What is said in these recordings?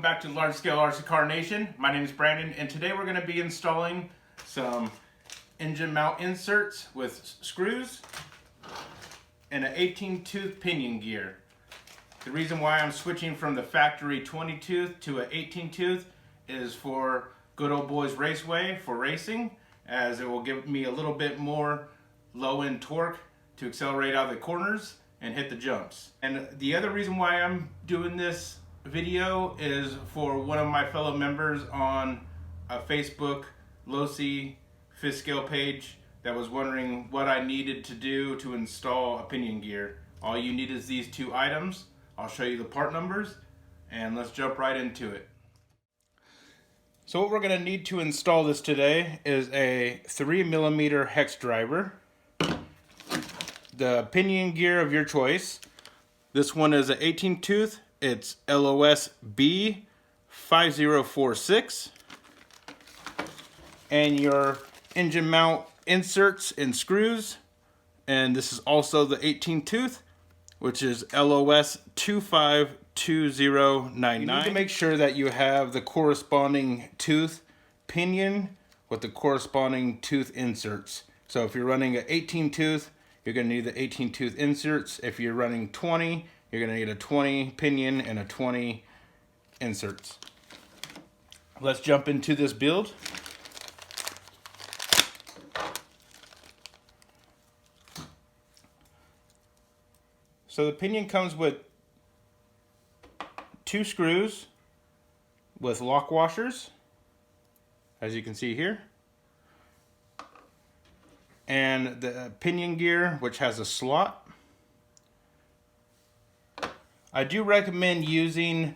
back to Large Scale RC Car Nation. My name is Brandon, and today we're going to be installing some engine mount inserts with screws and an 18-tooth pinion gear. The reason why I'm switching from the factory 20-tooth to an 18-tooth is for Good Old Boys Raceway for racing, as it will give me a little bit more low-end torque to accelerate out of the corners and hit the jumps. And the other reason why I'm doing this video is for one of my fellow members on a Facebook Losi 5th scale page that was wondering what I needed to do to install a pinion gear. All you need is these two items. I'll show you the part numbers and let's jump right into it. So what we're going to need to install this today is a 3mm hex driver, the pinion gear of your choice. This one is an 18-tooth. It's LOS B5046. And your engine mount inserts and screws. And this is also the 18-tooth, which is LOS 252099. You need to make sure that you have the corresponding tooth pinion with the corresponding tooth inserts. So if you're running an 18-tooth, you're going to need the 18-tooth inserts. If you're running 20, you're going to need a 20 pinion and a 20 inserts. Let's jump into this build. So the pinion comes with 2 screws with lock washers, as you can see here, and the pinion gear, which has a slot. I do recommend using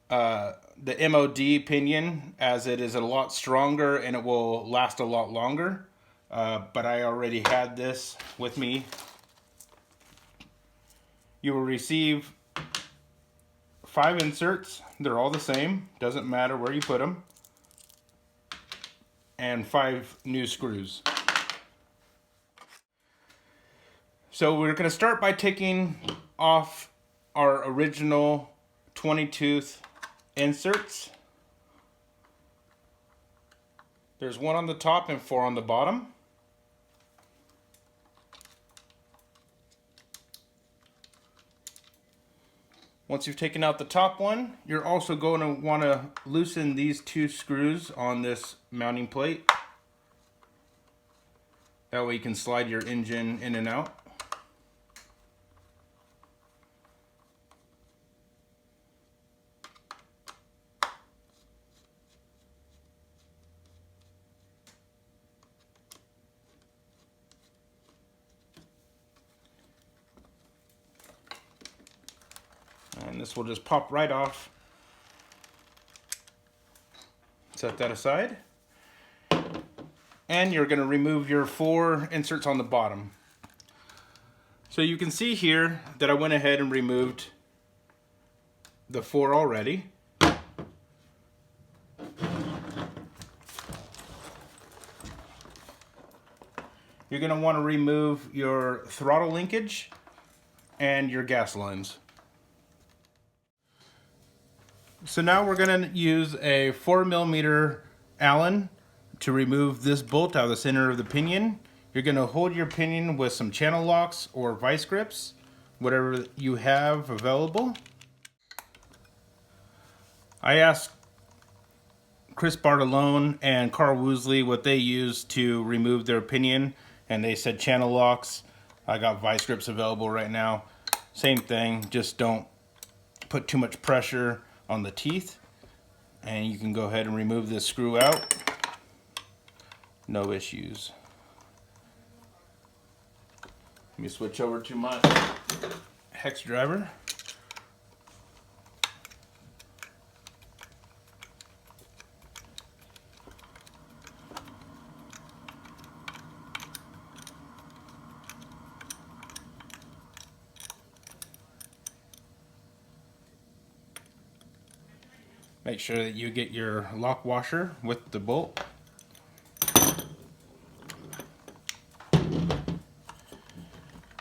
the MOD pinion, as it is a lot stronger and it will last a lot longer, but I already had this with me. You will receive 5 inserts. They're all the same, doesn't matter where you put them, and 5 new screws. So we're going to start by taking off our original 20-tooth inserts. There's 1 on the top and 4 on the bottom. Once you've taken out the top one, you're also going to want to loosen these 2 screws on this mounting plate. That way you can slide your engine in and out. And this will just pop right off. Set that aside. And you're going to remove your 4 inserts on the bottom. So you can see here that I went ahead and removed the 4 already. You're going to want to remove your throttle linkage and your gas lines. So now we're going to use a 4mm Allen to remove this bolt out of the center of the pinion. You're going to hold your pinion with some channel locks or vice grips, whatever you have available. I asked Chris Bartolone and Carl Woosley what they used to remove their pinion, and they said channel locks. I got vice grips available right now. Same thing, just don't put too much pressure on the teeth, and you can go ahead and remove this screw out. No issues. Let me switch over to my hex driver. Make sure that you get your lock washer with the bolt.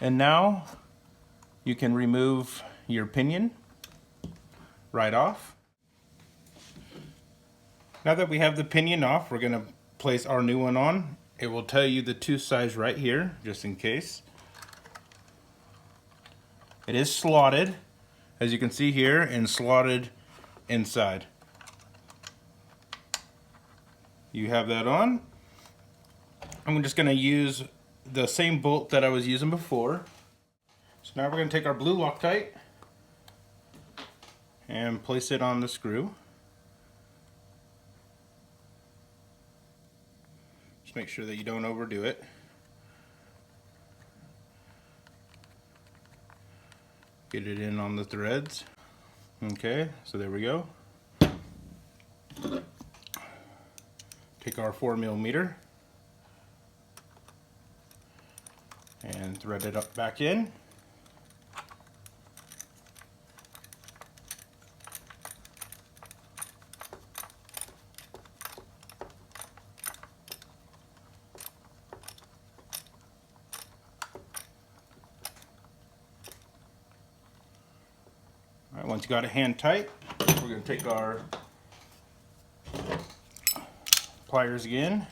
And now you can remove your pinion right off. Now that we have the pinion off, we're gonna place our new one on. It will tell you the two size right here, just in case. It is slotted, as you can see here, and slotted inside. You have that on. I'm just gonna use the same bolt that I was using before. So now we're gonna take our blue Loctite and place it on the screw. Just make sure that you don't overdo it. Get it in on the threads. Okay, so there we go. Take our 4mm and thread it up back in. All right, once you got it hand tight, we're going to take our pliers again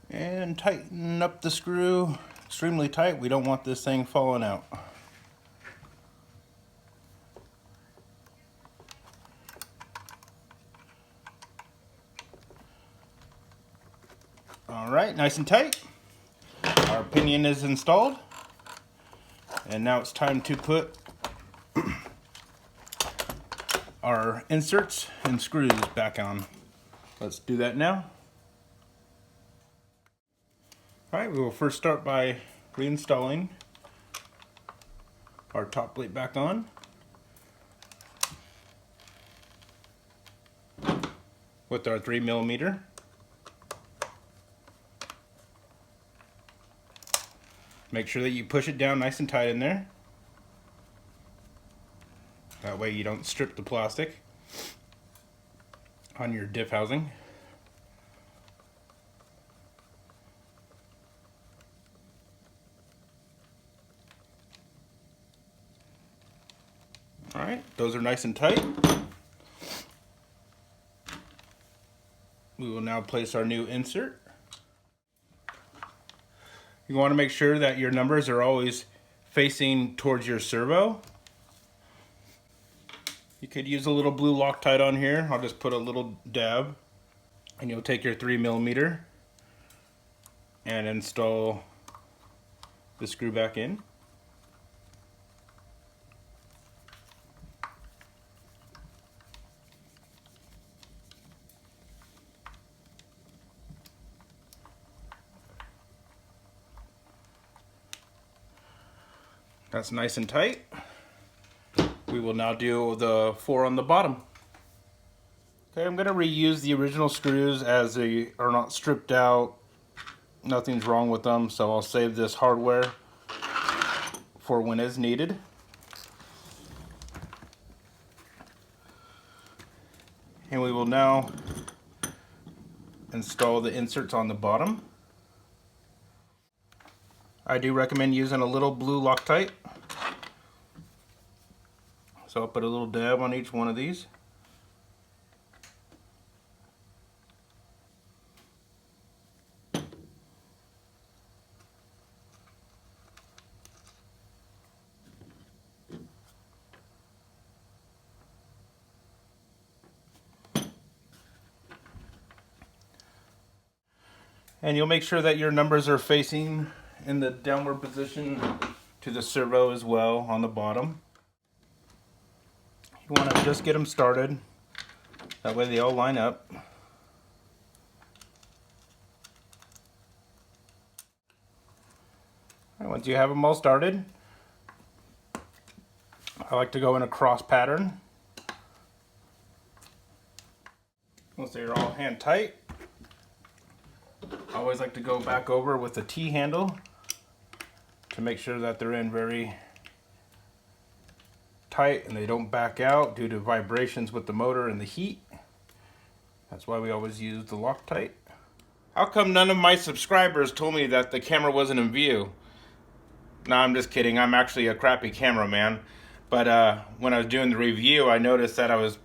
and tighten up the screw extremely tight. We don't want this thing falling out. All right, nice and tight. Our pinion is installed. And now it's time to put our inserts and screws back on. Let's do that now. Alright, we will first start by reinstalling our top plate back on. With our 3mm. Make sure that you push it down nice and tight in there. That way you don't strip the plastic on your diff housing. Alright, those are nice and tight. We will now place our new insert. You want to make sure that your numbers are always facing towards your servo. You could use a little blue Loctite on here. I'll just put a little dab. And you'll take your 3mm and install the screw back in. That's nice and tight. We will now do the 4 on the bottom. Okay, I'm going to reuse the original screws as they are not stripped out. Nothing's wrong with them, so I'll save this hardware for when it's needed. And we will now install the inserts on the bottom. I do recommend using a little blue Loctite. So I'll put a little dab on each one of these. And you'll make sure that your numbers are facing in the downward position to the servo as well on the bottom. You want to just get them started. That way they all line up. And once you have them all started, I like to go in a cross pattern. Once they're all hand tight, I always like to go back over with the T handle to make sure that they're in very tight and they don't back out due to vibrations with the motor and the heat. That's why we always use the Loctite. How come none of my subscribers told me that the camera wasn't in view? No, I'm just kidding. I'm actually a crappy cameraman. But when I was doing the review, I noticed that I was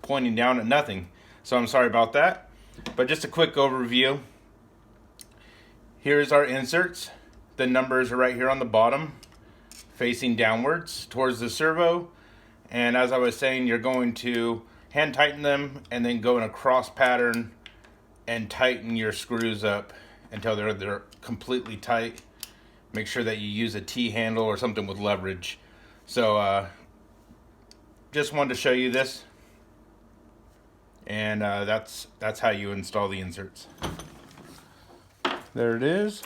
pointing down at nothing. So I'm sorry about that. But just a quick overview. Here's our inserts. The numbers are right here on the bottom, facing downwards towards the servo. And as I was saying, you're going to hand tighten them and then go in a cross pattern and tighten your screws up until they're completely tight. Make sure that you use a T-handle or something with leverage. So just wanted to show you this, and that's how you install the inserts. There it is,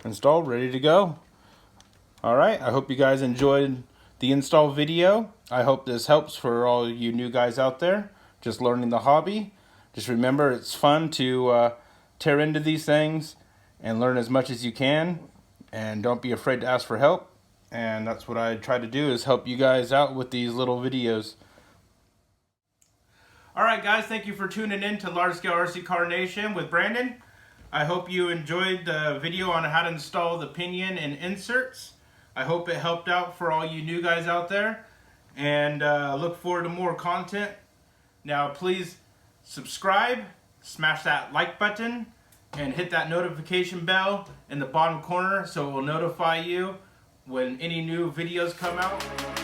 installed, ready to go. All right, I hope you guys enjoyed the install video. I hope this helps for all you new guys out there just learning the hobby. Just remember, it's fun to tear into these things and learn as much as you can, and don't be afraid to ask for help. And that's what I try to do, is help you guys out with these little videos. Alright guys, thank you for tuning in to Large Scale RC Car Nation with Brandon. I hope you enjoyed the video on how to install the pinion and inserts. I hope it helped out for all you new guys out there, and look forward to more content. Now please subscribe, smash that like button, and hit that notification bell in the bottom corner so it will notify you when any new videos come out.